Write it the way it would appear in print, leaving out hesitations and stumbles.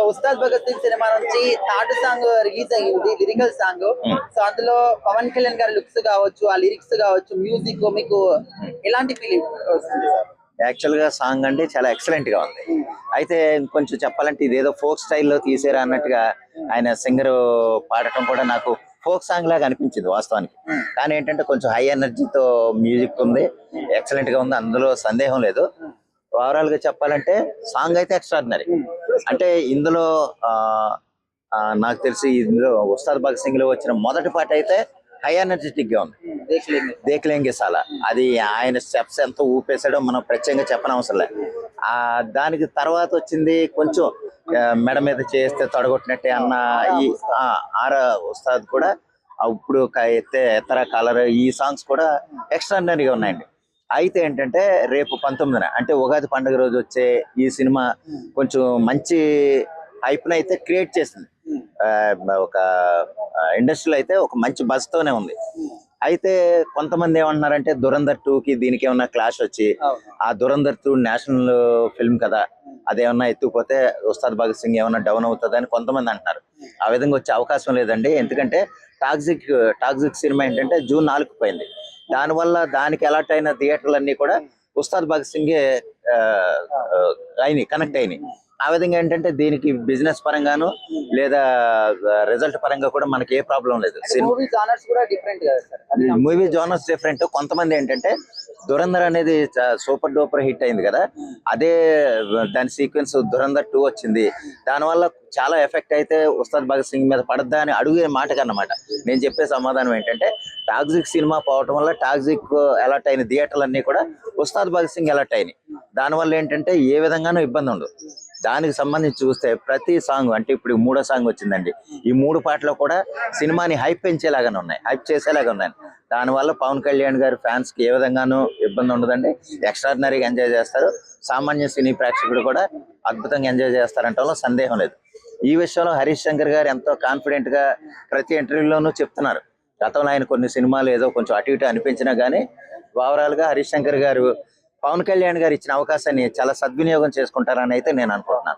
Ustaad Bhagat Singh cinema నుంచి third song release అయ్యింది, lyrical song. So అందులో పవన్ కళ్యాణ్ గారి లుక్స్ కావచ్చు, ఆ లిరిక్స్ కావచ్చు, మ్యూజిక్ మీకు ఎలాంటి ఫీలింగ్ వస్తుంది సార్? యాక్చువల్ గా సాంగ్ అంటే చాలా ఎక్సలెంట్ గా ఉంది. అయితే కొంచెం చెప్పాలంటే ఇదేదో ఫోక్ స్టైల్లో తీసారా అన్నట్టుగా ఆయన సింగర్ పాడటం కూడా నాకు ఫోక్ సాంగ్ లాగా అనిపించింది వాస్తవానికి. కానీ ఏంటంటే కొంచెం హై ఎనర్జీతో మ్యూజిక్ ఉంది, ఎక్సలెంట్ గా ఉంది, అందులో సందేహం లేదు. ఓవరాల్ గా చెప్పాలంటే సాంగ్ అయితే ఎక్స్ట్రాడినరీ. అంటే ఇందులో నాకు తెలిసి ఇందులో ఉస్తాద్ భగత్ సింగ్ లో వచ్చిన మొదటి పాట అయితే హై ఎనర్జెటిక్ గా ఉంది. దేఖ్లేంగే సాలా, అది ఆయన స్టెప్స్ ఎంత ఊపేసాడో మనం ప్రత్యేకంగా చెప్పనవసరం లేదు. దానికి తర్వాత వచ్చింది కొంచెం మెడ మీద చేస్తే తొడగొట్టినట్టే అన్న ఈ ఆరా ఉస్తాద్ కూడా ఇప్పుడు ఎత్తర కలర్ ఈ సాంగ్స్ కూడా ఎక్స్ట్రాడినరీగా ఉన్నాయండి. అయితే ఏంటంటే రేపు 19న అంటే ఉగాది పండుగ రోజు వచ్చే ఈ సినిమా కొంచెం మంచి హైప్ని అయితే క్రియేట్ చేసింది. ఒక ఇండస్ట్రీలో అయితే ఒక మంచి బజ్ తోనే ఉంది. అయితే కొంతమంది ఏమంటున్నారంటే దురంధర్ 2కి దీనికి ఏమన్నా క్లాష్ వచ్చి ఆ దురంధర్ 2 నేషనల్ ఫిల్మ్ కదా, అదేమన్నా ఎత్తుకుపోతే ఉస్తాద్ భగత్ సింగ్ ఏమన్నా డౌన్ అవుతుంది అని కొంతమంది అంటున్నారు. ఆ విధంగా వచ్చే అవకాశం లేదండి. ఎందుకంటే టాక్సిక్ సినిమా ఏంటంటే జూన్ 4కు పోయింది. దానివల్ల దానికి అలర్ట్ అయిన థియేటర్లన్నీ కూడా ఉస్తాద్ భగత్ సింగే కనెక్ట్ అయినాయి. ఆ విధంగా ఏంటంటే దీనికి బిజినెస్ పరంగాను లేదా రిజల్ట్ పరంగా కూడా మనకి ఏ ప్రాబ్లం లేదు. Movie genres different. కొంతమంది ఏంటంటే దురంధర్ అనేది సూపర్ డూపర్ హిట్ అయింది కదా, అదే దాని సీక్వెన్స్ దురంధర్ 2 వచ్చింది. దానివల్ల చాలా ఎఫెక్ట్ అయితే ఉస్తాద్ భగత్ సింగ్ మీద పడద్దా అని అడుగే మాటకన్నమాట. నేను చెప్పే సమాధానం ఏంటంటే టాక్సిక్ సినిమా పోవటం వల్ల టాక్సిక్ అలర్ట్ అయిన థియేటర్లన్నీ కూడా ఉస్తాద్ భగత్ సింగ్ అలర్ట్ అయినాయి. దానివల్ల ఏంటంటే ఏ విధంగానూ ఇబ్బంది ఉండదు. దానికి సంబంధించి చూస్తే ప్రతి సాంగ్ అంటే ఇప్పుడు 3వ సాంగ్ వచ్చిందండి, ఈ 3 పాటలు కూడా సినిమాని హైప్ పెంచేలాగానే ఉన్నాయి, హైప్ చేసేలాగా ఉన్నాయి. దానివల్ల పవన్ కళ్యాణ్ గారి ఫ్యాన్స్ కి ఏ విధంగానూ ఇబ్బంది ఉండదండి. ఎక్స్ట్రాడినరీగా ఎంజాయ్ చేస్తారు. సామాన్య సినీ ప్రేక్షకుడు కూడా అద్భుతంగా ఎంజాయ్ చేస్తారంటలో సందేహం లేదు. ఈ విషయంలో హరీష్ శంకర్ గారు ఎంతో కాన్ఫిడెంట్ గా ప్రతి ఇంటర్వ్యూలోనూ చెప్తున్నారు. గతంలో ఆయన కొన్ని సినిమాలు ఏదో కొంచెం అటు ఇటు అనిపించినా గానీ ఓవరాల్ గా హరీష్ శంకర్ గారు పవన్ కళ్యాణ్ గారు ఇచ్చిన అవకాశాన్ని చాలా సద్వినియోగం చేసుకుంటారని అయితే నేను అనుకుంటున్నాను.